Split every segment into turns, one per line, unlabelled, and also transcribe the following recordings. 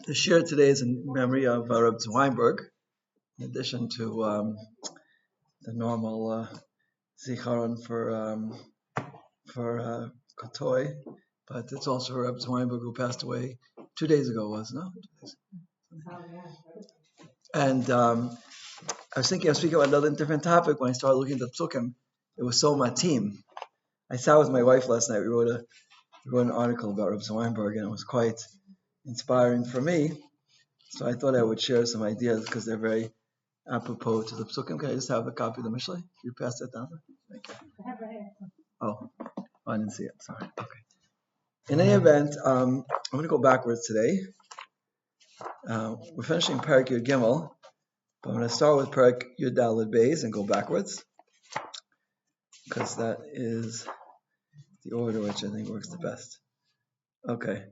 The shir today is in memory of Rebbetzin Weinberg, in addition to the normal zikaron for Kotoy, but it's also Rebbetzin Weinberg who passed away 2 days ago, wasn't it? And I was thinking of speaking about another different topic when I started looking at the psukim. It was so matim. I sat with my wife last night. We wrote an article about Rebbetzin Weinberg, and it was quite inspiring for me. So I thought I would share some ideas because they're very apropos to the psukim. Can I just have a copy of the Mishlei? Can you pass that down? Thank you.
I have right here.
Oh, I didn't see it. Sorry. Okay. In any event, I'm going to go backwards today. We're finishing Perek Yud Gimel, but I'm going to start with Perek Yud Daled Beis and go backwards because that is the order which I think works the best. Okay.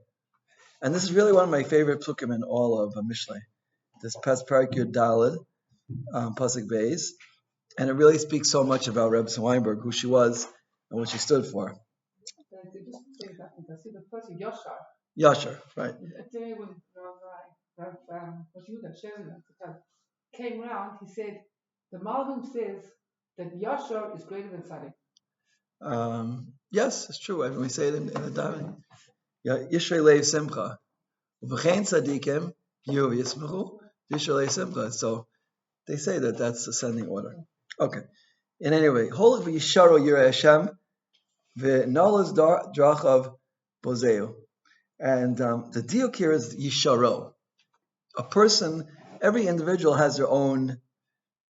And this is really one of my favorite psukim in all of Mishlei. This Perek Yud Daled, Pasuk Beis, and it really speaks so much about Rebbetzin Weinberg, who she was and what she stood for. Yashar, right.
Today when came around, he said, the Malvim says that Yashar is greater than Tzaddik.
Yes, it's true. I mean, we say it in the davening. Yishrei Leiv Simcha. V'chein tzadikim yu yismechu Yishrei Leiv Simcha. So they say that that's ascending order. Okay. In any way, Holik v'yisharo yirei Hashem v'nolas drachav bozeu. And the diuk here is yisharo. A person, every individual has their own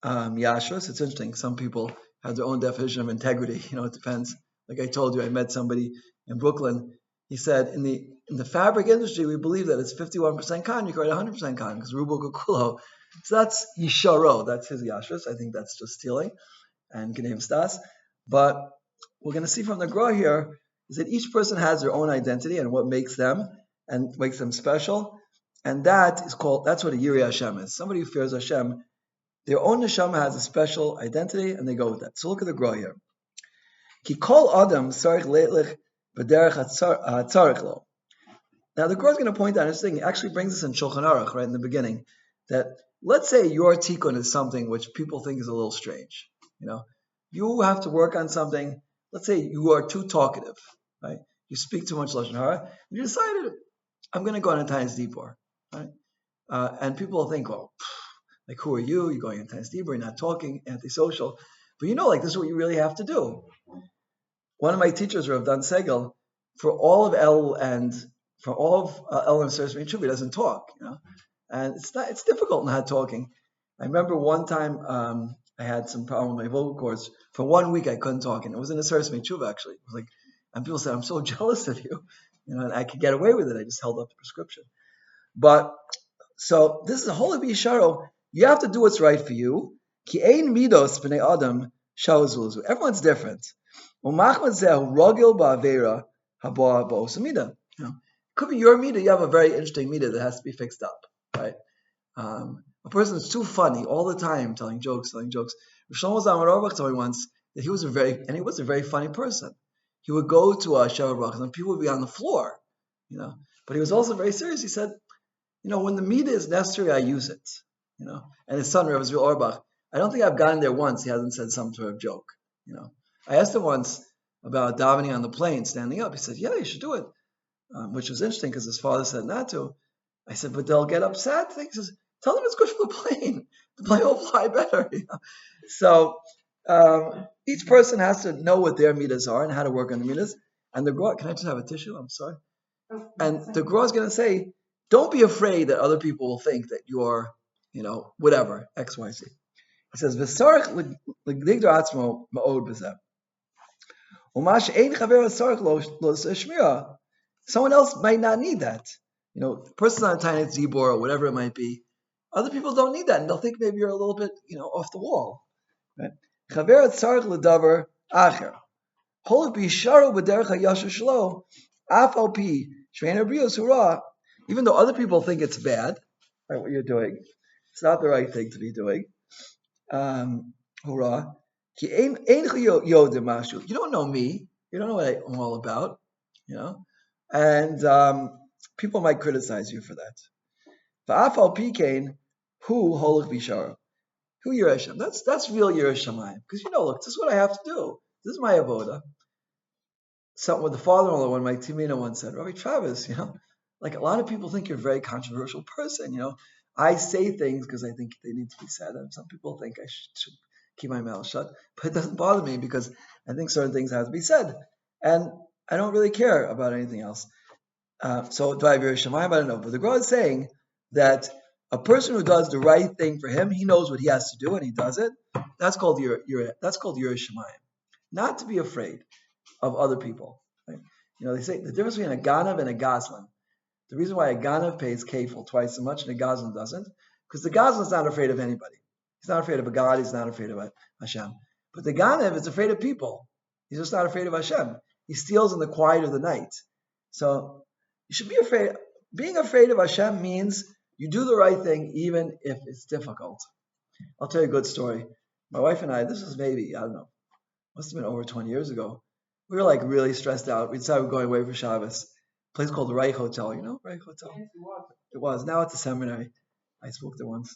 yashros. It's interesting. Some people have their own definition of integrity. It depends. Like I told you, I met somebody in Brooklyn. He said, in the fabric industry, we believe that it's 51% cotton. You can write 100% cotton because rubo kukulo. So that's yisharo. That's his yashros. I think that's just stealing and gneim stas. But we're going to see from the Gra here is that each person has their own identity and what makes them and makes them special. And that's what a Yirei Hashem is. Somebody who fears Hashem, their own neshama has a special identity and they go with that. So look at the Gra here. Ki kol adam sarich le'lich b'derech hatzarich lo. Now the Gra is going to point out this thing. It actually brings us in Shulchan Aruch right in the beginning that let's say your tikkun is something which people think is a little strange. You have to work on something. Let's say you are too talkative, right? You speak too much lashon hara. You decided, I'm going to go on a Tainis Dibor, right? And people think, well, like who are you? You're going on Tainis Dibor. You're not talking, antisocial. But this is what you really have to do. One of my teachers, Rav Dan Segel, for all of El and Sersmi Chubi, doesn't talk, and it's difficult not talking. I remember one time I had some problem with my vocal cords. For 1 week I couldn't talk, and it was in a Sersmi Chuba actually. It was and people said, I'm so jealous of you, and I could get away with it. I just held up the prescription. But so this is a holy b'yisharo. You have to do what's right for you. Ki ein midos b'nei adam sha'uzulzu. Everyone's different. It could be your meter. You have a very interesting meter that has to be fixed up, right? A person is too funny all the time, telling jokes. Shlomo Zalman Auerbach told me once that he was a very funny person. He would go to a Sheva Brachas and people would be on the floor, But he was also very serious. He said, when the meter is necessary, I use it, And his son, Rav Zvi Auerbach, I don't think I've gotten there once. He hasn't said some sort of joke, I asked him once about davening on the plane, standing up. He said, yeah, you should do it, which was interesting because his father said not to. I said, but they'll get upset. He says, tell them it's good for the plane. The plane will fly better. So each person has to know what their meters are and how to work on the meters. And the Gra, can I just have a tissue? I'm sorry. And the Gra is going to say, don't be afraid that other people will think that you're, whatever, X, Y, Z. He says, "V'sarich l'gdigdor atzmo ma'od b'zeh." Someone else might not need that. The person's on a tiny zibor or whatever it might be. Other people don't need that, and they'll think maybe you're a little bit, off the wall. Right? Even though other people think it's bad, right, what you're doing, it's not the right thing to be doing. Hurrah. You don't know me. You don't know what I'm all about, And people might criticize you for that. Va'afal pikein hu holach bishara. Who Yireh Hashem? That's real Yireh Shamayim. Because look, this is what I have to do. This is my avoda. Something with the father-in-law, one of my Timina once said, Rabbi Travis, like a lot of people think you're a very controversial person. I say things because I think they need to be said, and some people think I should keep my mouth shut. But it doesn't bother me because I think certain things have to be said, and I don't really care about anything else. So do I have Yireh Shamayim? I don't know. But the Gra is saying that a person who does the right thing for him, he knows what he has to do and he does it. That's called Yireh Shamayim. Not to be afraid of other people. Right? They say the difference between a Ganav and a Gazlan. The reason why a Ganav pays kefil twice as much and a Gazlan doesn't, because the Gazlan is not afraid of anybody. He's not afraid of a God. He's not afraid of Hashem. But the Ganav is afraid of people. He's just not afraid of Hashem. He steals in the quiet of the night. So you should be afraid. Being afraid of Hashem means you do the right thing even if it's difficult. I'll tell you a good story. My wife and I, this was maybe, I don't know, must have been over 20 years ago. We were like really stressed out. We decided we were going away for Shabbos. A place called the Reich Hotel, Reich Hotel?
Yes,
It was. Now it's a seminary. I spoke there once.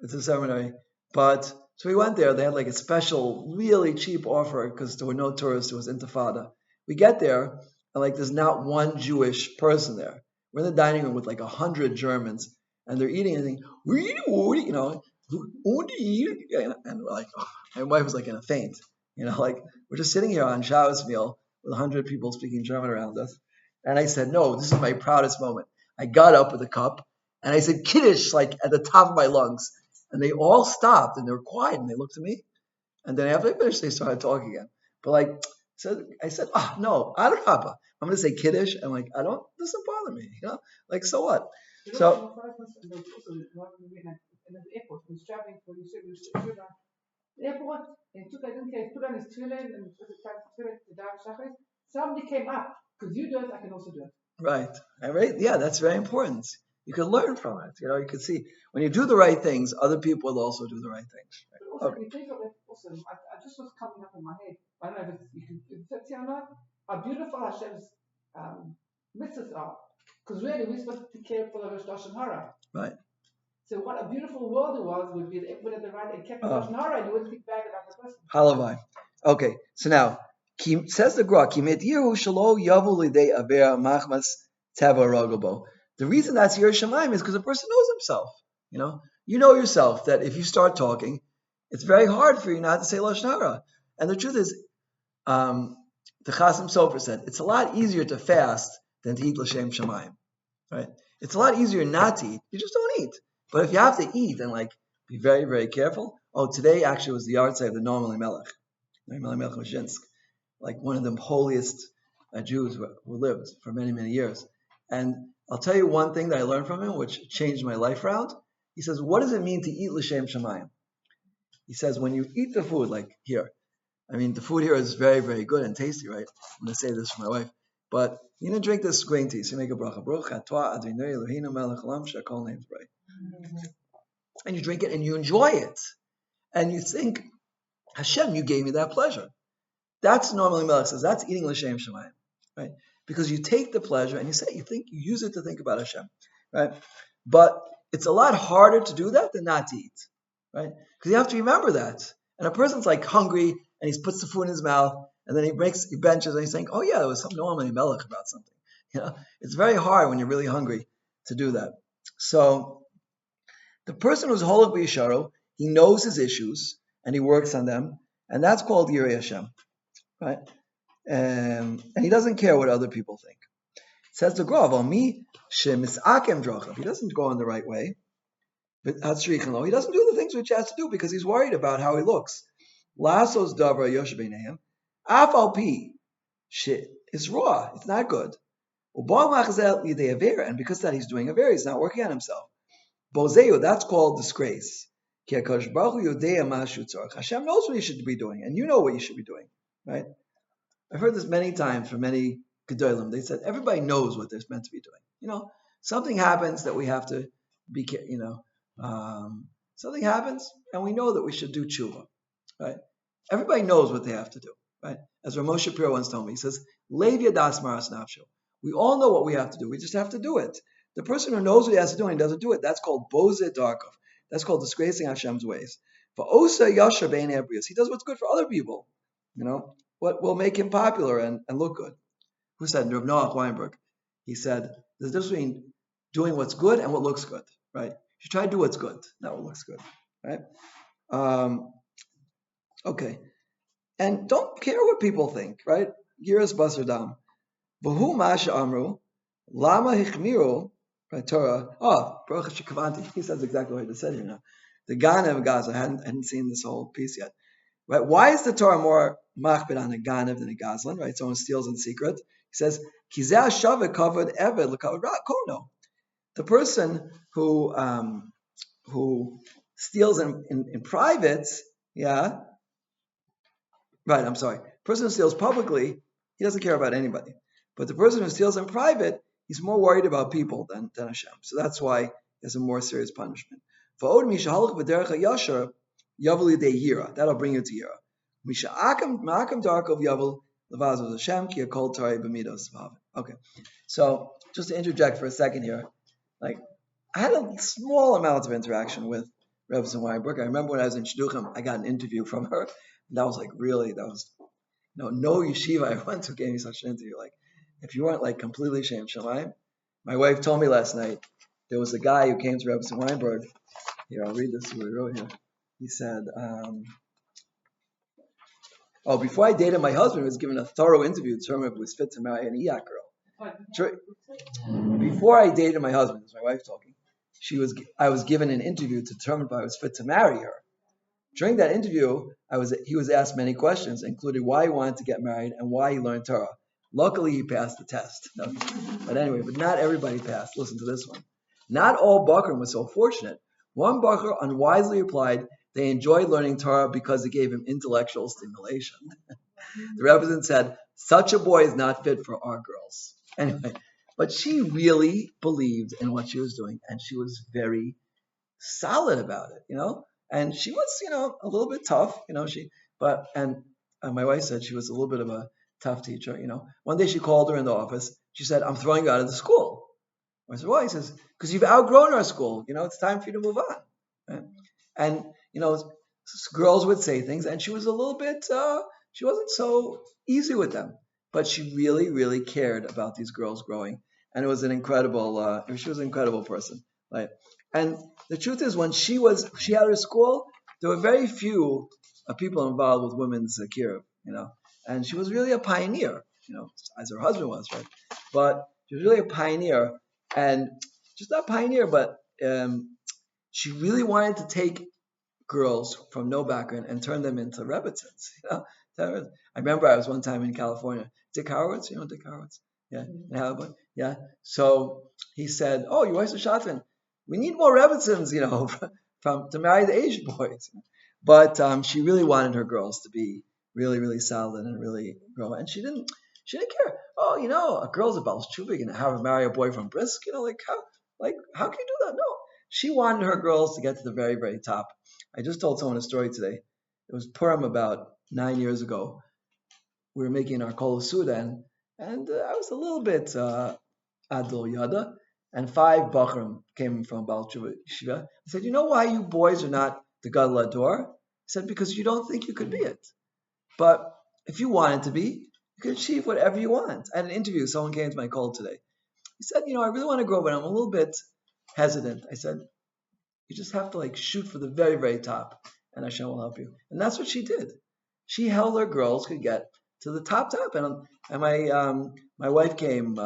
It's a seminary. But, so we went there. They had like a special, really cheap offer because there were no tourists. It was Intifada. We get there, and like there's not one Jewish person there. We're in the dining room with like 100 Germans, and they're eating and thinking, and we're like, oh, my wife was like in a faint. Like we're just sitting here on Shabbos meal with 100 people speaking German around us. And I said, no, this is my proudest moment. I got up with a cup and I said Kiddush like at the top of my lungs. And they all stopped and they were quiet and they looked at me. And then after I finished, they started talking again. But I said, no, Adrabah. I'm going to say Kiddush. And like, it doesn't bother me. Like, so what? So.
In the airport, he was traveling for the airport, and he put on his tefillin and put the dark shachris. Somebody came up, because you do it, I can also do it.
Right. Yeah, that's very important. You can learn from it. You can see when you do the right things, other people will also do the right things.
Right? But also, if you think of it, also, I just was coming up in my head. I don't know if you can see or not, how beautiful Hashem's mitzvahs are. Because really, we're supposed to be careful of Rosh Hara.
Right.
So what a beautiful world it would be if everyone had the right and kept the Rosh Hara and you wouldn't think bad about the person.
Halavai. Okay, so now, says the Gra, the reason that's Yireh Shamayim is because a person knows himself. You know yourself that if you start talking, it's very hard for you not to say Lashon Hara. And the truth is, the Chasim Sofer said, it's a lot easier to fast than to eat L'Shem Shamayim. Right? It's a lot easier not to eat. You just don't eat. But if you have to eat and be very, very careful. Oh, today actually was the yahrzeit of the Noam Elimelech. Noam Elimelech Moshinsk, like one of the holiest Jews who lived for many, many years. And I'll tell you one thing that I learned from him, which changed my life around. He says, what does it mean to eat L'Shem Shamayim? He says, when you eat the food, like here, the food here is very, very good and tasty, right? I'm going to say this for my wife. But you didn't drink this green tea, so you make a bracha. Baruch atah Adonai Eloheinu melech haolam she'akol names right. And you drink it and you enjoy it. And you think, Hashem, you gave me that pleasure. That's normally Melech says, that's eating L'Shem Shamayim, right? Because you take the pleasure and you use it to think about Hashem, right? But it's a lot harder to do that than not to eat, right? Because you have to remember that. And a person's like hungry and he puts the food in his mouth and then he benches and he's saying, oh yeah, there was some normally Melech about something. It's very hard when you're really hungry to do that. So the person who's holach b'yisharo, he knows his issues and he works on them, and that's called Yirei Hashem, right? And he doesn't care what other people think. It says the Gra, me shemisakem drochav. He doesn't go in the right way, but he doesn't do the things which he has to do because he's worried about how he looks. Lasos davra yosh beinayim, afal pi shit. It's raw. It's not good. And because that he's doing aver, he's not working on himself. Bozeo, that's called disgrace. Hashem knows what you should be doing, and you know what you should be doing, right? I've heard this many times from many Gedolim. They said everybody knows what they're meant to be doing. Something happens that we have to be, something happens, and we know that we should do tshuva, right? Everybody knows what they have to do, right? As Rav Shapiro once told me, he says, "Lev yadas maras nafsho." We all know what we have to do. We just have to do it. The person who knows what he has to do and he doesn't do it, that's called bozeh darkov. That's called disgracing Hashem's ways. For osa yasher bein ebrius, he does what's good for other people. What will make him popular and look good. Who said? Reb Noach Weinberg. He said there's a difference between doing what's good and what looks good, right? You should try to do what's good, not what looks good, right? Okay. And don't care what people think, right? Yiras basar dam. V'hu masha amru, lama hichmiru, right, Torah. Oh, Baruch Shekavanti. He says exactly what I just said here now. The Ganev Gaza, I hadn't seen this whole piece yet. Right? Why is the Torah more machbid on a Ganev than a Gazlan, right? Someone steals in secret. He says, Kizeh shaveh kavod eved l'kavod kono. The person who steals in private, yeah, right, I'm sorry. The person who steals publicly, he doesn't care about anybody. But the person who steals in private, he's more worried about people than Hashem. So that's why there's a more serious punishment. That'll bring you to Yira. Okay, so just to interject for a second here, like I had a small amount of interaction with Rebbetzin Weinberg. I remember when I was in Shidduchim, I got an interview from her. And that was no yeshiva I went to gave me such an interview. Like, if you weren't like completely Shem Shamayim, my wife told me last night there was a guy who came to Rebbetzin Weinberg. Here, I'll read this. What he wrote here. He said, before I dated my husband, I was given a thorough interview to determine if it was fit to marry an Iyak girl. Before I dated my husband, this is my wife talking, I was given an interview to determine if I was fit to marry her. During that interview, he was asked many questions, including why he wanted to get married and why he learned Torah. Luckily, he passed the test. But not everybody passed. Listen to this one. Not all Bakrim were so fortunate. One Bakr unwisely replied they enjoyed learning Torah because it gave him intellectual stimulation. The Rebbetzin said, such a boy is not fit for our girls. Anyway, but she really believed in what she was doing, and she was very solid about it, And she was, a little bit tough, and my wife said she was a little bit of a tough teacher, One day she called her in the office. She said, I'm throwing you out of the school. I said, why? He says, because you've outgrown our school. It's time for you to move on. Right? And, girls would say things, and she was a little bit, she wasn't so easy with them. But she really, really cared about these girls growing. And it was she was an incredible person. Right? And the truth is, when she had her school, there were very few people involved with women's kiruv, and she was really a pioneer, as her husband was, right? But she was really a pioneer, and just not pioneer, but she really wanted to take girls from no background and turn them into Rebbetzins. I remember I was one time in California. Dick Howard's, Dick Howard's, yeah, yeah. So he said, "Oh, your wife's a shotgun. We need more Rebbetzins, to marry the Asian boys." But she really wanted her girls to be really, really solid and really grow. And she didn't care. Oh, a girl's a Baal Shuvah and have her marry a boy from Brisk. How can you do that? No, she wanted her girls to get to the very, very top. I just told someone a story today. It was Purim about 9 years ago. We were making our Kol Sudan, and I was a little bit Adol Yada. And 5 Bachrim came from Baal Shiva. I said, you know why you boys are not the Gadol Ador? He said, because you don't think you could be it. But if you wanted to be, you could achieve whatever you want. I had an interview. Someone came to my call today. He said, I really want to grow, but I'm a little bit hesitant. I said, you just have to shoot for the very, very top, and Hashem will help you. And that's what she did. She held her girls could get to the top. And my wife came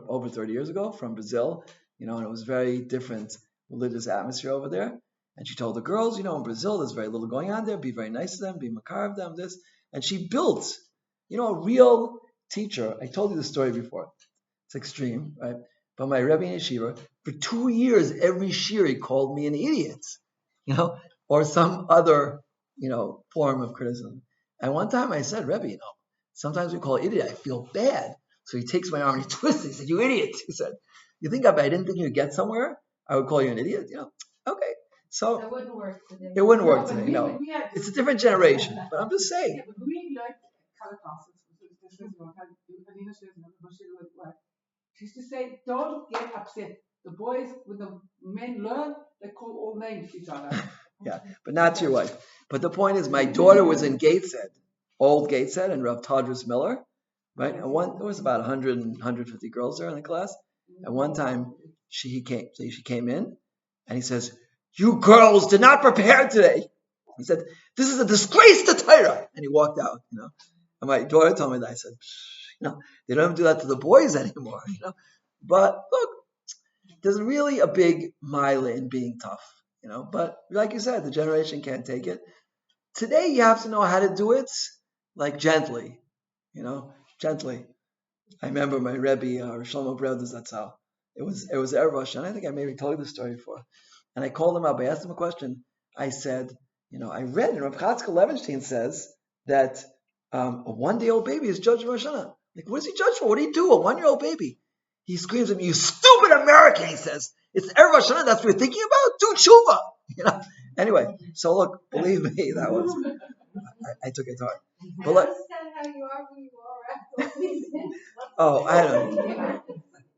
over 30 years ago from Brazil, and it was very different religious atmosphere over there. And she told the girls, in Brazil, there's very little going on there. Be very nice to them, be makar of them, this. And she built, a real teacher. I told you the story before. It's extreme, right? But my Rebbe in Yeshiva, for 2 years, every shir he called me an idiot, or some other, form of criticism. And one time I said, Rebbe, sometimes we call it idiot. I feel bad. So he takes my arm and he twists it. He said, you idiot. He said, you think if I didn't think you'd get somewhere, I would call you an idiot? Okay. So
it wouldn't work today.
It wouldn't work today, no. It's a different generation. But I'm just saying.
Yeah, but we like color classes. She used to say, don't get upset. The boys, when the men learn, they call all names to each other.
Yeah, but not to your wife. But the point is, my daughter was in Gateshead, old Gateshead, and Rav Tadris Miller, right? And there was about 100 and 150 girls there in the class. And one time she came in, and he says, "You girls did not prepare today." He said, "This is a disgrace to Torah," and he walked out. And my daughter told me that. I said, they don't even do that to the boys anymore. But look, there's really a big mile in being tough. But like you said, the generation can't take it. Today you have to know how to do it, like gently, gently. I remember my Rebbe, Shlomo Brothers, that's how. It was Erev Rosh, and I think I maybe told you the story before. And I called him up, I asked him a question. I said, I read, and Rav Chatzkel Levenstein says that a one-day-old baby is judged Rosh Hashanah. Like, what is he judged for? What do he do? A one-year-old baby. He screams at me, "You stupid American," he says. "It's Erev Rosh Hashanah, that's what you're thinking about? Do tshuva." Anyway, so look, believe me, that was, I took it hard. But look, I don't know.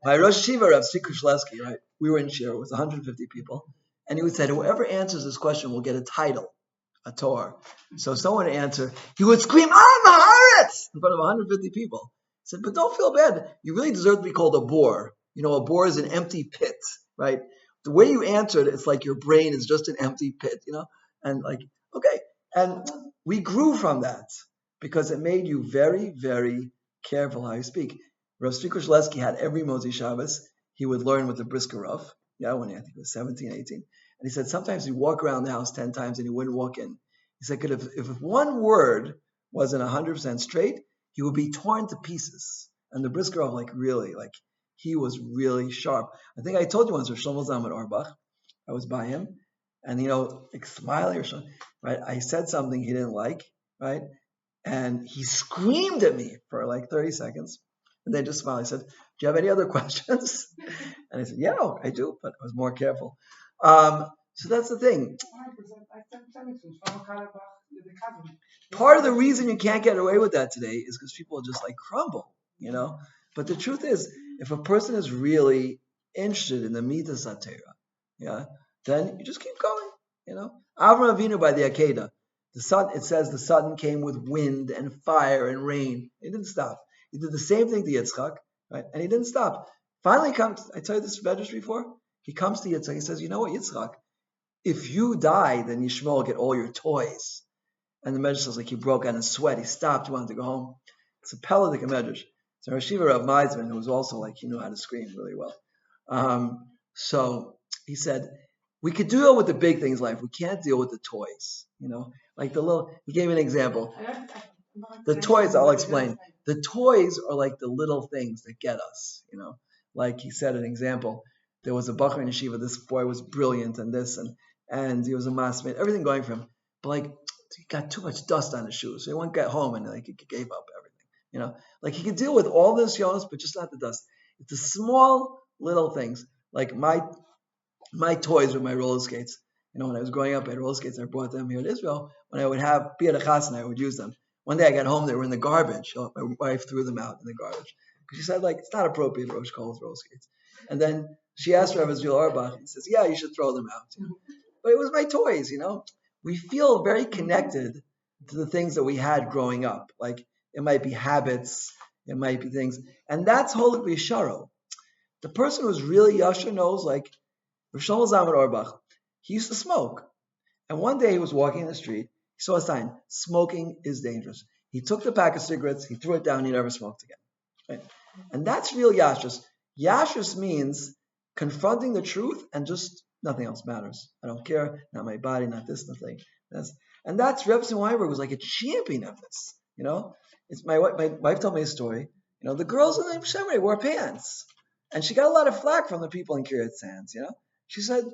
My Rosh Yeshiva, Rav Tzvi Kushlevsky, right? We were in Shir, it was 150 people. And he would say, whoever answers this question will get a title, a Torah. So if someone would answer, he would scream, "I'm Haaretz!" in front of 150 people. He said, but don't feel bad. You really deserve to be called a bore. A bore is an empty pit, right? The way you answered, it's like your brain is just an empty pit, And like, okay. And we grew from that because it made you very, very careful how you speak. Rav Tzvi Kushlevsky had every Motzi Shabbos, he would learn with the Brisker Rav, when I think he was 17, 18. And he said sometimes he'd walk around the house 10 times and he wouldn't walk in. He said, if one word wasn't 100% straight, he would be torn to pieces. And the Brisker Rav, he was really sharp. I think I told you once, Rav Shlomo Zalman Auerbach, I was by him, and smiling or something, right? I said something he didn't like, right? And he screamed at me for 30 seconds. And then just smiled. He said, "Do you have any other questions?" And I said, "Yeah, I do," but I was more careful. So that's the thing. Part of the reason you can't get away with that today is because people just crumble, But the truth is, if a person is really interested in the midas HaTorah, then you just keep going, Avram Avinu by the Akedah, it says the sun came with wind and fire and rain. It didn't stop. He did the same thing to Yitzchak, right? And he didn't stop. Finally comes, I tell you this medrash before, he comes to Yitzchak, he says, "You know what, Yitzchak, if you die, then Yishmael will get all your toys." And the medrash says he broke out in sweat, he stopped, he wanted to go home. It's a Peladik medrash. So Rosh Yeshiva Rav Meisman, who was also he knew how to scream really well. So he said, we could deal with the big things in life, we can't deal with the toys, he gave an example. The toys, I'll explain. The toys are like the little things that get us, Like he said an example. There was a Bachar in Yeshiva, this boy was brilliant and this, and he was a massmate, everything going for him. But he got too much dust on his shoes. So he went get home and he gave up everything, He could deal with all this, but just not the dust. It's the small little things. Like my toys with my roller skates. When I was growing up, I had roller skates. I brought them here to Israel. When I would be at a chasna, I would use them. One day I got home, they were in the garbage. My wife threw them out in the garbage. Because she said, it's not appropriate Rosh Kol with roller skates. And then she asked Rabbi Zil Auerbach, he says, "Yeah, you should throw them out." But it was my toys, We feel very connected to the things that we had growing up. It might be habits, it might be things. And that's Holik V'Yisharo. The person who's really Yasher knows, Rav Shlomo Zalman Auerbach, he used to smoke. And one day he was walking in the street, he saw a sign, "Smoking is dangerous." He took the pack of cigarettes, he threw it down, he never smoked again. Right? And that's real Yashrus. Yashrus means confronting the truth and just nothing else matters. I don't care, not my body, not this, nothing. And that's Rebbetzin Weinberg was like a champion of this. It's my wife told me a story. The girls in the Shemrei wore pants. And she got a lot of flack from the people in Kiryat Sands, She said,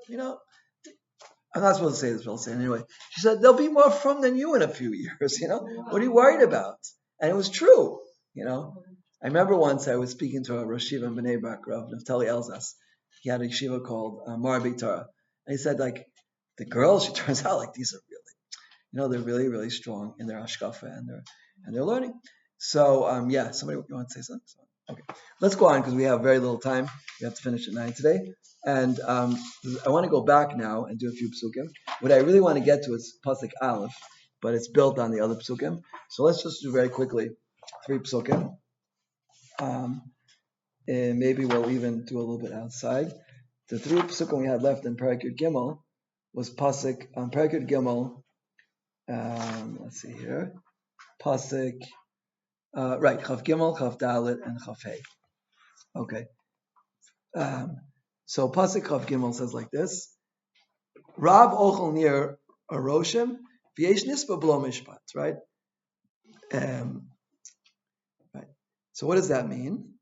I'm not supposed to say this, but I'll say it anyway. She said, "There'll be more from than you in a few years, What are you worried about?" And it was true, I remember once I was speaking to a Rosh Yeshiva in Bnei Brak, Rav Naftali Elzas. He had a yeshiva called Marbi Torah. And he said, the girls, it turns out, these are really, they're really, really strong in their hashkafa and they're learning. So, somebody, you want to say something? Okay, let's go on because we have very little time. We have to finish at 9 today. And I want to go back now and do a few psukim. What I really want to get to is Pasuk Aleph, but it's built on the other psukim. So let's just do very quickly 3 psukim. And maybe we'll even do a little bit outside. The 3 psukim we had left in Parak Yud Gimel was Pasuk on Parak Yud Gimel. Let's see here. Pasuk, right, Chav Gimel, Chav Dalet, and Chav Hey. Okay. So Pasuk Chav Gimel says like this: Rav ochel near a Roshim, v'yesh nispa b'lo mishpat. Right. Right. So what does that mean?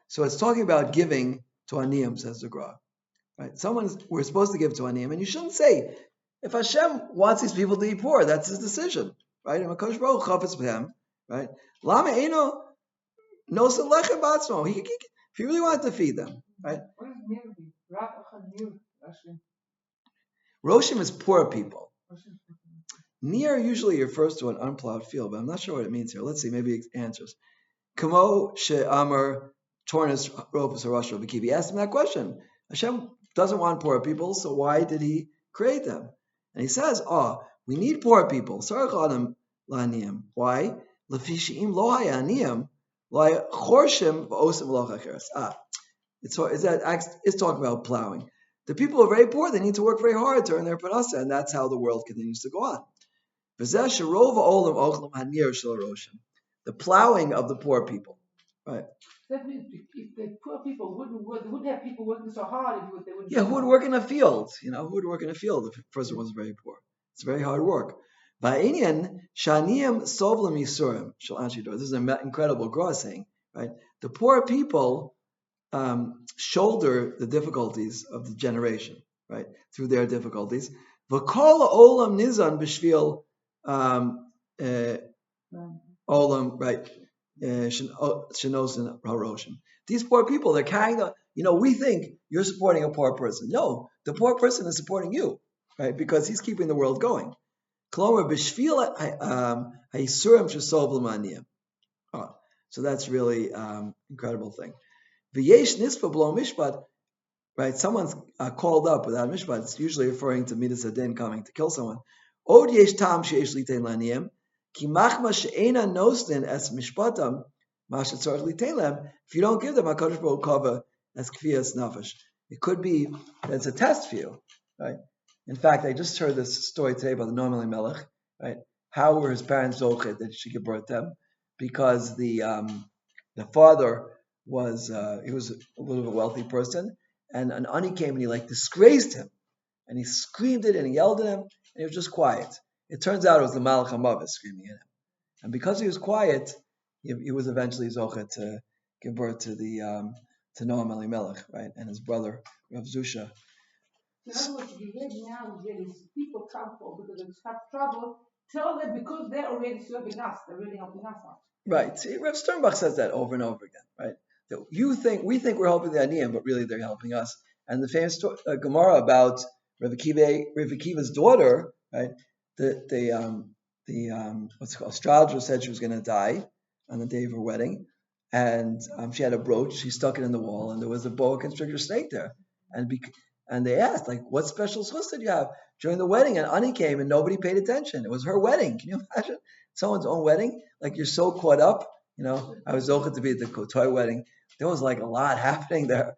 So it's talking about giving to aniyim, says the Gra. Right. We're supposed to give to aniyim, and you shouldn't say if Hashem wants these people to be poor, that's His decision. Right. And Hakadosh Baruch Hu chafetz b'hem. Right. Lama eino nosen lechem b'atzmo. If he really wanted to feed them. Right.
What does near mean? Rav Achad
Roshim is poor people. Near usually refers to an unplowed field, but I'm not sure what it means here. Let's see, maybe it answers. Kamo she'amar tornis ropus harashra b'kiv. He asked him that question. Hashem doesn't want poor people, so why did He create them? And He says, we need poor people. Sarach adam la'aniyim. Why? Lefishiim lo ha'aniyim lo chorshim v'osim lo chacheres. It's talking about plowing. The people are very poor. They need to work very hard to earn their parnasa, and that's how the world continues to go on. The plowing of the poor people. Right.
That means if the poor people wouldn't have people working so hard, they wouldn't.
Yeah, who would work in a field? Who would work in a field if a person was very poor? It's very hard work. This is an incredible Gra saying, right? The poor people shoulder the difficulties of the generation, right? Through their difficulties. V'kol olam nizan b'shvil olam, right? Shenosin haroshim. These poor people, they're carrying we think you're supporting a poor person. No, the poor person is supporting you, right? Because he's keeping the world going. Klomer b'shvil ha'isurim shesov l'maniyim. So that's really incredible thing. V'yesh nispa b'lo mishpat, right? Someone's called up without mishpat. It's usually referring to midas hadin, coming to kill someone. Od yesh tam sheyesh litein laniyim ki machma she'ena nosnin es mishpatam mashet tzarich litein lem. If you don't give them, Hakadosh Baruch Hu kava as kfiyas nafesh. It could be that it's a test for you, right? In fact, I just heard this story today about the Noam Elimelech, right? How were his parents zochet that she could birth them? Because the father was he was a little bit of a wealthy person, and an ani came and he disgraced him, and he screamed it and he yelled at him, and he was just quiet. It turns out it was the Malach HaMavet screaming at him, and because he was quiet, he was eventually zochet to give birth to the to Noam Elimelech, right, and his brother Rav Zusha.
In other words, we read now where these people come for because they have trouble. Tell them because they're already serving us, they're really helping us out.
Right. See, Rav Sternbach says that over and over again, right? That we think we're helping the Aniyim, but really they're helping us. And the famous Gemara about Rav Akiva's daughter, right? The what's it called? Astrologer said she was going to die on the day of her wedding, and she had a brooch. She stuck it in the wall, and there was a boa constrictor snake there. And they asked, what special zchus did you have during the wedding? And Ani came, and nobody paid attention. It was her wedding. Can you imagine someone's own wedding? You're so caught up. I was zochet to be at the Kotoy wedding. There was a lot happening there.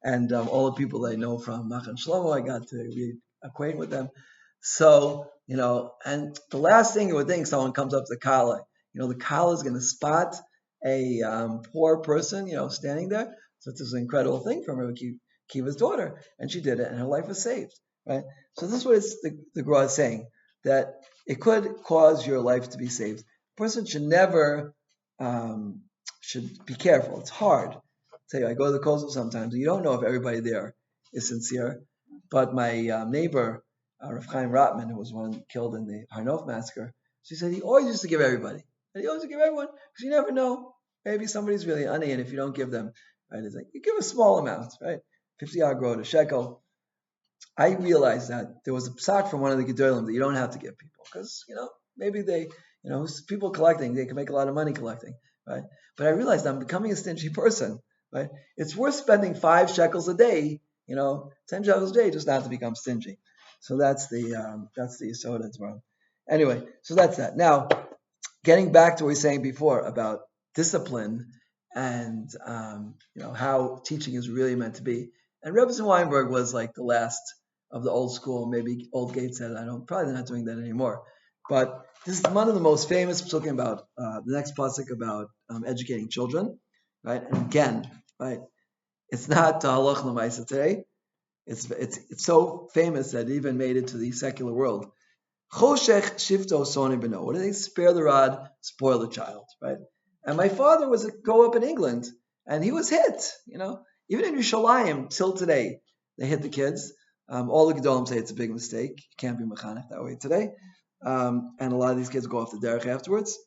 And all the people that I know from Machan Shlomo, I got to be acquainted with them. So, and the last thing you would think, someone comes up to the Kala. The Kala is going to spot a poor person, standing there. So it's an incredible thing from Rabbi Kiva's daughter, and she did it, and her life was saved, right? So this is what the Gra is saying, that it could cause your life to be saved. A person should never, should be careful. It's hard. I tell you, I go to the coastal sometimes, and you don't know if everybody there is sincere, but my neighbor, Rav Chaim Rotman, who was one killed in the Har Nof massacre, she said he always used to give everybody. And he always used to give everyone, because you never know. Maybe somebody's really ani, and if you don't give them, right, it's you give a small amount, right? 50 agro to shekel. I realized that there was a psak from one of the Gedolim that you don't have to give people because maybe they people collecting, they can make a lot of money collecting, right? But I realized I'm becoming a stingy person, right? It's worth spending 5 shekels a day, 10 shekels a day, just not to become stingy. So that's the Yesod HaDvarim. Anyway, so that's that. Now, getting back to what we were saying before about discipline and how teaching is really meant to be. And Rebbetzin Weinberg was like the last of the old school. Maybe Old Gate said probably they're not doing that anymore. But this is one of the most famous. We're talking about the next pasuk about educating children, right? And again, right, it's not halach l'maisa today. It's so famous that it even made it to the secular world. Choshech shifto sone beno. What do they? Spare the rod, spoil the child, right? And my father was go up in England, and he was hit. Even in Yerushalayim till today, they hit the kids. All the gedolim say it's a big mistake. You can't be mechanech that way today. And a lot of these kids go off the derech afterwards.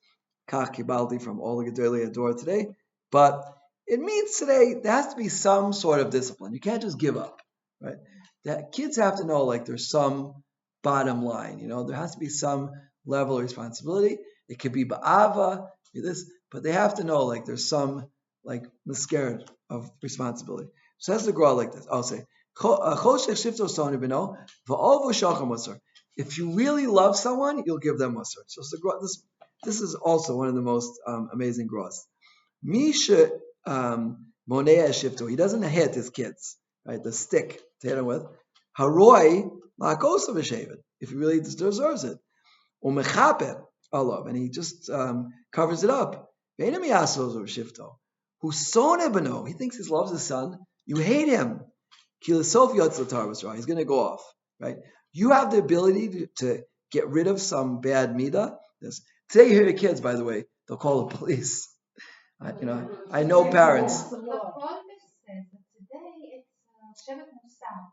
Kach kibaldi from all the gedolei ador today. But it means today there has to be some sort of discipline. You can't just give up, right? That kids have to know like there's some bottom line. There has to be some level of responsibility. It could be ba'ava, but they have to know like there's some like mascared of responsibility. So that's the grow like this. I'll say, if you really love someone, you'll give them musar. So this is also one of the most amazing grows. Misha monea shifto. He doesn't hit his kids, right? The stick to hit him with. Haroi la'akosav v'shevet, if he really deserves it. Umechaper alav, and he just covers it up. Ve'enim yasos v'shifto. Who sone beno, he thinks he loves his son. You hate him. Kilasof yotzlatar v'sra. He's going to go off, right? You have the ability to get rid of some bad midah. Today you hear your kids, by the way, they'll call the police. I know parents.
The Proverbs says that today it's Shevet Musar.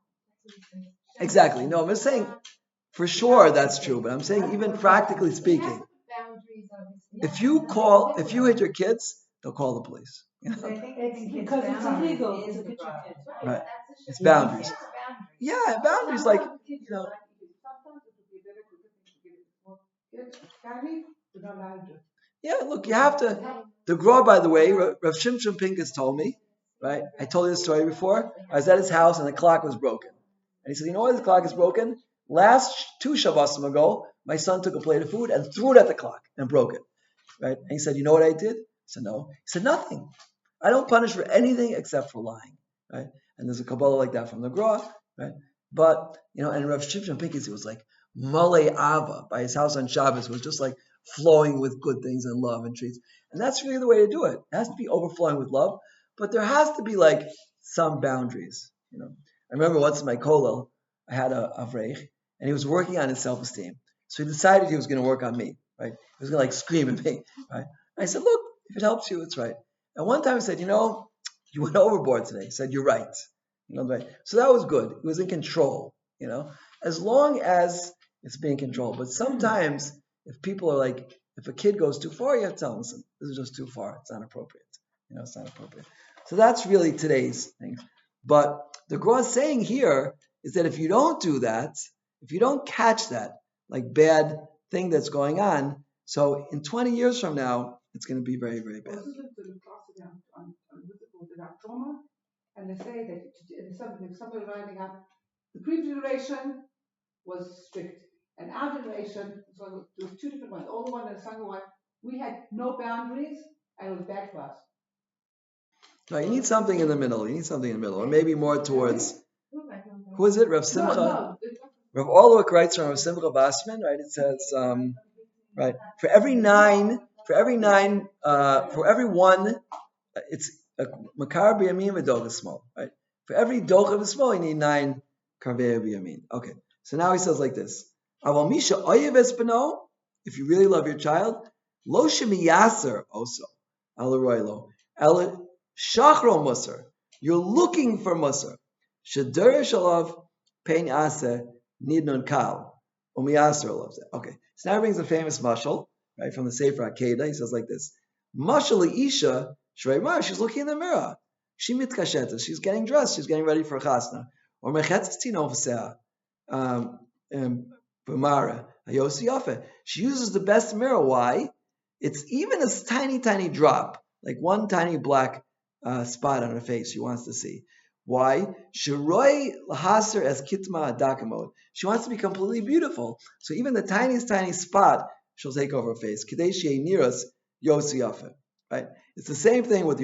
Exactly. No, I'm just saying, for sure that's true, but I'm saying even practically speaking, if you hit your kids, they'll call the police.
It's because it's illegal to hit your kids.
Right. It's boundaries. Yeah, boundaries like,
Sometimes it would be better to give it carry, but not allowed to.
Yeah, look, you have to. The Gra, by the way, Rav Shimshon Pincus told me, right? I told you this story before. I was at his house and the clock was broken. And he said, you know why the clock is broken? Last 2 Shabbosim ago, my son took a plate of food and threw it at the clock and broke it. Right? And he said, you know what I did? I said, no. He said, nothing. I don't punish for anything except for lying. Right? And there's a Kabbalah like that from the Gra, right? But, and Rav Shimshon Pincus, he was like, Malei Ava, by his house on Shabbos, was just like flowing with good things and love and treats. And that's really the way to do it. It has to be overflowing with love, but there has to be like some boundaries. I remember once in my kollel, I had a Avreich, and he was working on his self-esteem. So he decided he was going to work on me, right? He was going to like scream at me, right? I said, look, if it helps you, it's right. And one time I said, you went overboard today. He said, you're right. Right. So that was good. He was in control, as long as it's being controlled. But sometimes if people are like, if a kid goes too far, you have to tell them, listen, this is just too far. It's not appropriate. It's not appropriate. So that's really today's thing. But the Gra saying here is that if you don't do that, if you don't catch that like bad thing that's going on, so in 20 years from now, it's going to be very, very bad.
Trauma, and they say that somebody writing up, the previous generation was strict, and our generation, so there was 2 different ones. Older one and the younger one, we had no boundaries, and it was bad for us.
No, you need something in the middle. Or maybe more towards. Who is it? Rav Simcha.
No.
Rav Orlowek writes from Rav Simcha Basman, right? It says, right, for every one, it's a makar b'yamin v'doch small, right? For every doch of a small, you need 9 karvei b'yamin. Okay, so now he says like this: Aval misha oyev es beno, if you really love your child, lo shemiyaser also ala roilo ala shachro musar. You're looking for musar. Shadur shalav pein ase nidnon kal umiyaser loves it. Okay, so now he brings a famous mashal, right, from the Sefer Akeda. He says like this: Mashal isha shrei mar. She's looking in the mirror. She mitkashetas. She's getting dressed. She's getting ready for a chasna. Or mechetzes tino v'seah. B'mara hayosi yafe. She uses the best mirror. Why? It's even a tiny, tiny drop, like one tiny black spot on her face she wants to see. Why? Shiroi lahaser as kitma adakamod. She wants to be completely beautiful. So even the tiniest, tiny spot, she'll take over her face. Kadeshi niras yosiyafe. Right? It's the same thing with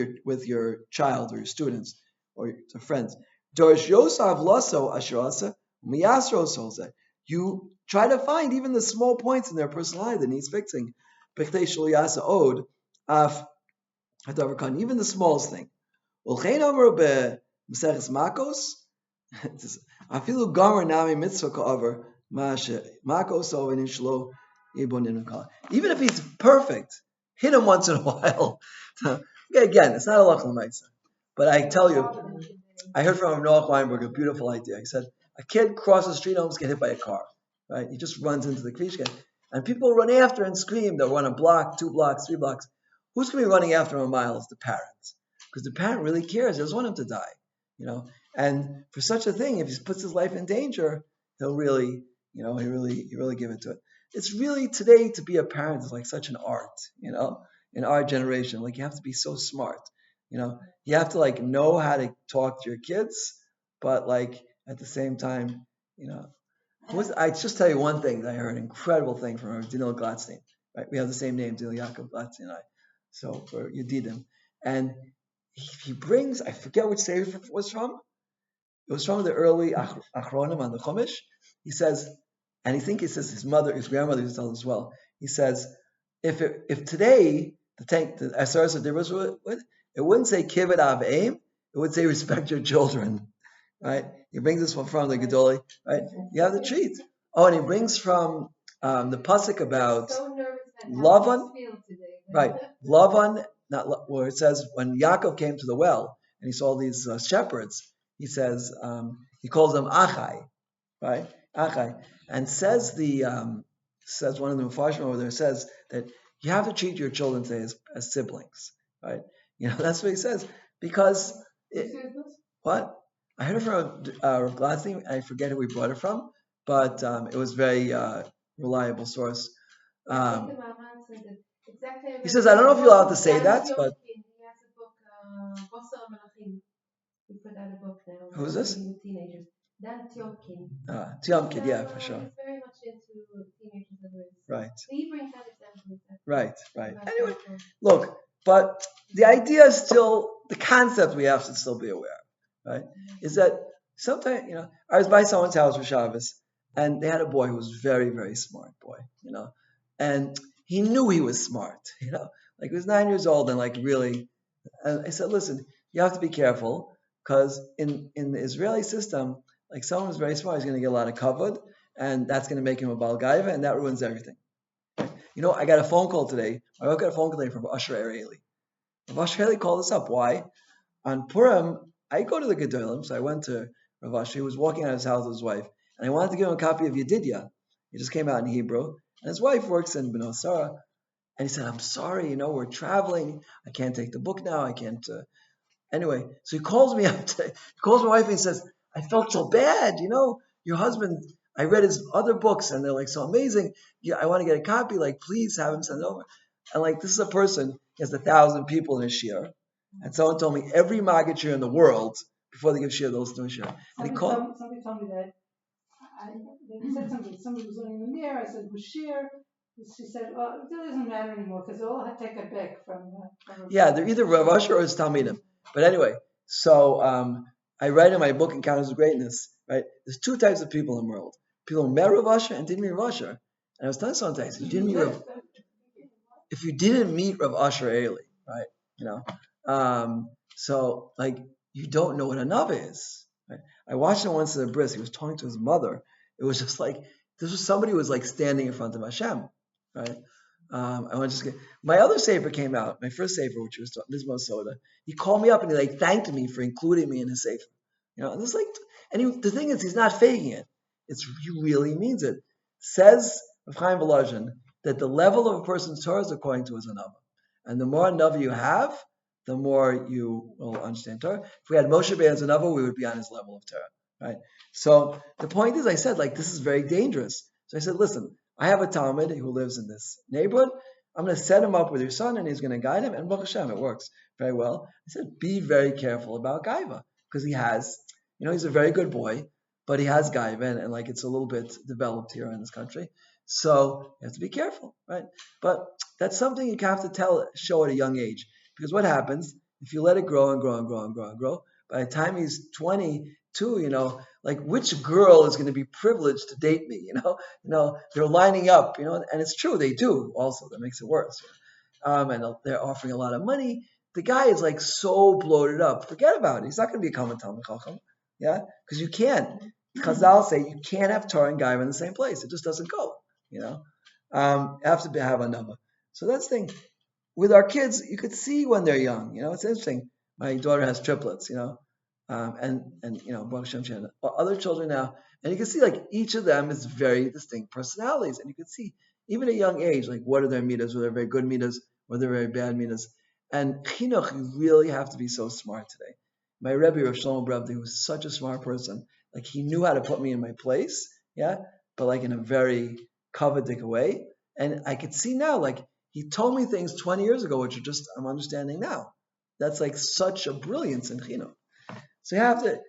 your child or your students or your friends. Dorish yosav laso ashrasa miyasro solze. You try to find even the small points in their personality that needs fixing. Even the smallest thing. Even if he's perfect, hit him once in a while. Again, it's not a lach l'maisa. But I tell you, I heard from Noah Weinberg a beautiful idea. He said, a kid crosses the street, almost get hit by a car. Right? He just runs into the Kvishka. And people run after and scream. They'll run a block, 2 blocks, 3 blocks. Who's going to be running after him a mile? It's the parents. Because the parent really cares. He doesn't want him to die. And for such a thing, if he puts his life in danger, he'll really, he really give it to it. It's really today to be a parent is like such an art, in our generation. Like you have to be so smart. You have to like know how to talk to your kids, but like at the same time, I just tell you one thing that I heard, an incredible thing from Dina Gladstein. Right, we have the same name, Dina Yaakov Gladstein and I. So for Yedidim, and he brings, I forget which sefer it was from. It was from the early Achronim on the Chumash. He says, and he says his grandmother used to tell as well. He says, if today the Asar Sadiras it wouldn't say kibbut av aim, it would say respect your children. Right? He brings this from the Gedoli, right? You have the treat. Oh, and he brings from the pasuk about Lavan, right? Lavan, where it says when Yaakov came to the well and he saw these shepherds, he says he calls them Achai, right? Achai, and says one of the Mepharshim over there says that you have to treat your children today as siblings, right? That's what he says because what. I heard it from Rav Gladstein. I forget who we brought it from, but it was very reliable source. He says, I don't know if you're allowed to say that, but
he has a book, he put out a book now.
Who's this?
Teenagers. Dan Tiomkin.
Tiomkin, yeah, for sure.
He's very much into teenagers.
Right.
So he brings that example.
Right. Anyway, look, but the idea is still, the concept we have to still be aware. Right, is that sometimes I was by someone's house for Shabbos, and they had a boy who was very, very smart boy, and he knew he was smart, like he was 9 years old and like really. And I said, listen, you have to be careful because in the Israeli system, like someone who's very smart is going to get a lot of kavod, and that's going to make him a bal gaiva, and that ruins everything. I got a phone call today. I got a phone call today from Asher Areli. Asher Areli called us up. Why? On Purim, I go to the Gedolim, so I went to Rav Asher. He was walking out of his house with his wife, and I wanted to give him a copy of Yedidya. It just came out in Hebrew, and his wife works in Bnei Sarah. And he said, I'm sorry, we're traveling. I can't take the book now. I can't. Anyway, so he calls me up. He calls my wife and he says, I felt so bad. Your husband, I read his other books, and they're like so amazing. Yeah, I want to get a copy. Like, please have him send it over. And like, this is a person, he has 1,000 people in his shir. And someone told me every Maggid shir in the world, before they give shir, they'll do shir. And he called.
Somebody told me that. They said something. Somebody was learning the mirror. I said, who's shir? She said, well, it doesn't matter anymore because they all had to take it back from
yeah, they're either Rav Asher or it's Talmidim. But anyway, so I write in my book, Encounters of Greatness, right? There's 2 types of people in the world. People who met Rav Asher and didn't meet Rav Asher. And I was telling someone today, if you didn't meet Rav Asher Ailey, right? So like you don't know what a Nava is. Right? I watched him once at a bris. He was talking to his mother. It was just like this was somebody who was like standing in front of Hashem. Right? I want to just get my other sefer came out, my first sefer, which was Mizmor Soda. He called me up and he like thanked me for including me in his sefer. And it's like, the thing is, he's not faking it. He really means it. Says Rav Chaim Volozhin that the level of a person's Torah is according to his anava, and the more anava you have, the more you will understand Torah. If we had Moshe Bein's anava, we would be on his level of Torah, right? So the point is, I said, like, this is very dangerous. So I said, listen, I have a Talmud who lives in this neighborhood. I'm going to set him up with your son, and he's going to guide him. And Baruch Hashem, it works very well. I said, be very careful about gaiva, because he has, he's a very good boy, but he has gaiva, and like it's a little bit developed here in this country. So you have to be careful, right? But that's something you have to show at a young age, because what happens if you let it grow and grow and grow and grow and grow? By the time he's 22, like which girl is going to be privileged to date me? They're lining up, and it's true, they do also. That makes it worse. And they're offering a lot of money. The guy is like so bloated up. Forget about it. He's not going to be a Talmid Chacham. Yeah? Because you can't. Chazal say you can't have Torah and Gaiva in the same place. It just doesn't go. You have to have a number. So that's the thing. With our kids, you could see when they're young. It's interesting. My daughter has triplets, and Baruch Hashem, she had other children now, and you can see like each of them is very distinct personalities, and you can see even at a young age, like what are their midas, whether they're very good midas, whether they're very bad midas. And chinuch, you really have to be so smart today. My Rebbe, Rav Shlomo Bravdi, was such a smart person. Like he knew how to put me in my place, yeah, but like in a very covetic way. And I could see now, like he told me things 20 years ago, which are just I'm understanding now. That's like such a brilliance in chinuch. So you have to,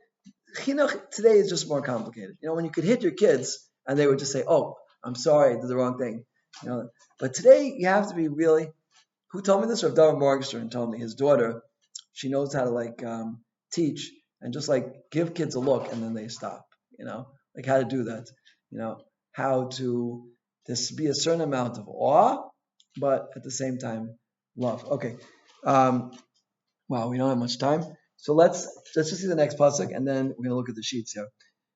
chinuch today is just more complicated. When you could hit your kids and they would just say, "Oh, I'm sorry, I did the wrong thing." But today you have to be really. Who told me this? Rav David Morgenstern told me his daughter. She knows how to teach and just like give kids a look and then they stop. Like how to do that. How to just be a certain amount of awe, but at the same time love. Okay. Wow, we don't have much time. So let's just see the next pasuk, and then we're gonna look at the sheets here.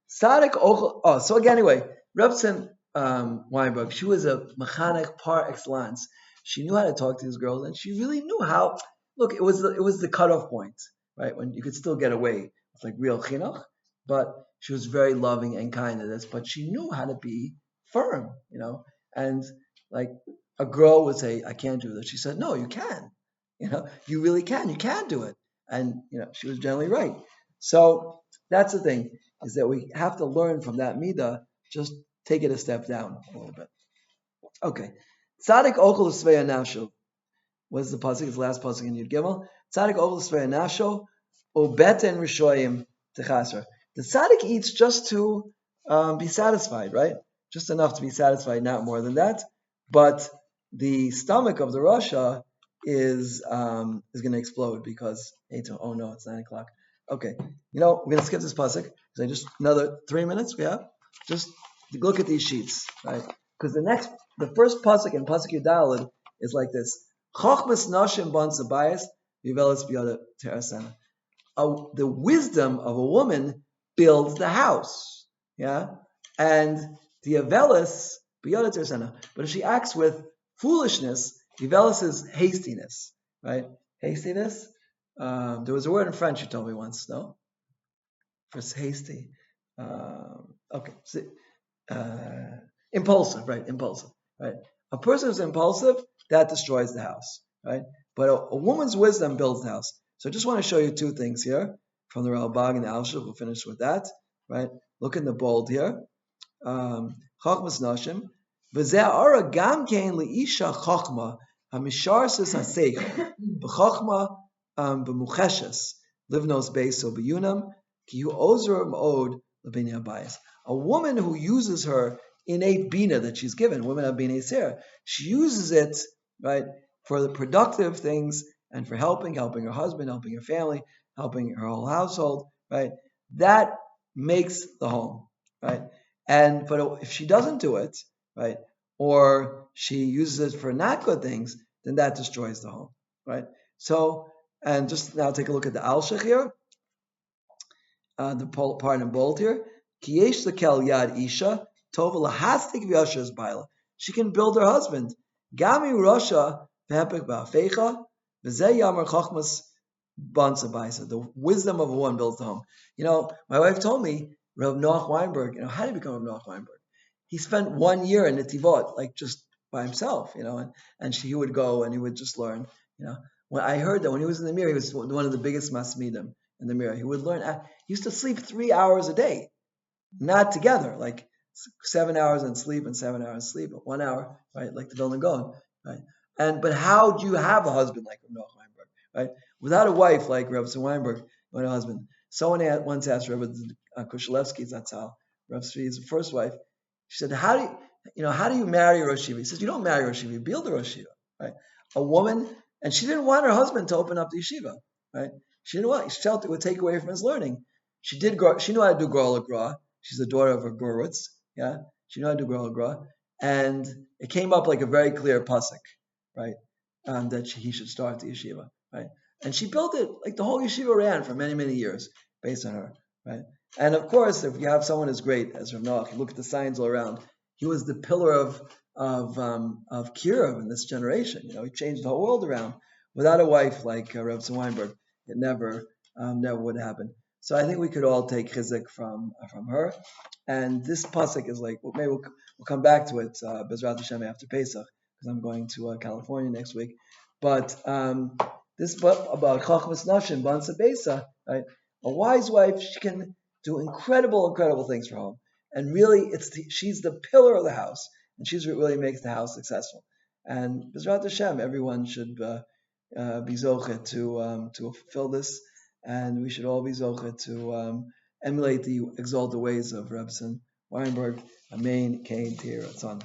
Sadik ochel. Oh, so again, anyway, Rebbetzin Weinberg. She was a mechanic par excellence. She knew how to talk to these girls, and she really knew how. Look, it was the cutoff point, right? When you could still get away with like real chinuch, but she was very loving and kind of this. But she knew how to be firm, And like a girl would say, "I can't do this." She said, "No, you can. You really can. You can do it." And she was generally right. So that's the thing, is that we have to learn from that midah. Just take it a step down a little bit. Okay. Tzadik ochel svei nasho. What is the pasuk? It's the last pasuk in Yud Gimel. Tzadik ochel svei nasho, ubeten rishoyim techasar. The tzadik eats just to be satisfied, right? Just enough to be satisfied, not more than that. But the stomach of the Rasha is going to explode because oh no, it's 9 o'clock. Okay, we're going to skip this pasuk because I just another 3 minutes we have. Just look at these sheets, right? Because the first pasuk in pasuk Yudalid is like this: Chochmas nashim ban sabayis vivelis biyada terasena. The wisdom of a woman builds the house, yeah, and the avelis biyada terasena. But if she acts with foolishness, Yivelis is hastiness, right? Hastiness. There was a word in French you told me once, no? For hasty. Okay. Impulsive, right? Impulsive, right? A person who's impulsive, that destroys the house, right? But a woman's wisdom builds the house. So I just want to show you two things here from the Ralbag and the Alshich. We'll finish with that, right? Look in the bold here. Chachmas Nashim. V'ze'ara gam kein leisha chachma hamisharsis haseichel b'chachma b'mucheshes livnos beiso b'yunam ki hu ozer ma'od l'bnei habayis. A woman who uses her innate bina that she's given, women have bina ser, she uses it, right, for the productive things and for helping her husband, helping her family, helping her whole household, right? That makes the home, right? But if she doesn't do it, right, or she uses it for not good things, then that destroys the home, right? So, and just now take a look at the Alshich here, the part in bold here. Kiyesh lekel yad isha tova lahastik v'yasher's baila. She can build her husband. Gami rasha v'hepek ba'afecha v'zeh yamar chachmas bansa baisa. The wisdom of a woman builds the home. My wife told me, Rav Noach Weinberg, how did he become Rav Noach Weinberg? He spent 1 year in Netivot, like just by himself, and he would go and he would just learn, When I heard that when he was in the mirror, he was one of the biggest masmidim in the mirror. He would learn, he used to sleep 3 hours a day, not together, like 7 hours and sleep and 7 hours sleep, but 1 hour, right? Like the Vilna Gaon, right? But how do you have a husband like Reb Noach Weinberg, right? Without a wife like Rebbetzin Weinberg, you a husband. Someone once asked Rebbetzin Kushalevsky, that's how Reb Tzvi's first wife. She said, "How do you marry a Rosh Yeshiva?" He says, "You don't marry a Rosh Yeshiva, you build a Rosh Yeshiva, right?" A woman, and she didn't want her husband to open up the yeshiva, right? She didn't want. She felt it would take away from his learning. She knew how to do Gorla Gra. She's the daughter of a Gurwitz, yeah. She knew how to do Gorla Gra, and it came up like a very clear pasuk, right? That he should start the yeshiva, right? And she built it, like the whole yeshiva ran for many, many years based on her, right? And of course, if you have someone as great as Rav Noach, you look at the signs all around. He was the pillar of Kiruv in this generation. He changed the whole world around. Without a wife like Rebbetzin Weinberg, it never would happen. So I think we could all take chizuk from her. And this pasuk is like, maybe we'll come back to it, Bezrat Hashem, after Pesach, because I'm going to California next week. But this about Chachmas Nafshim, Bansa Besa, right? A wise wife, she can do incredible things for home. And really, she's the pillar of the house, and she's what really makes the house successful. And Bezrat Hashem, everyone should be zoche to fulfill this, and we should all be zoche to emulate the exalted ways of Rebbetzin Weinberg. Amen. Kain Tir Ratzon.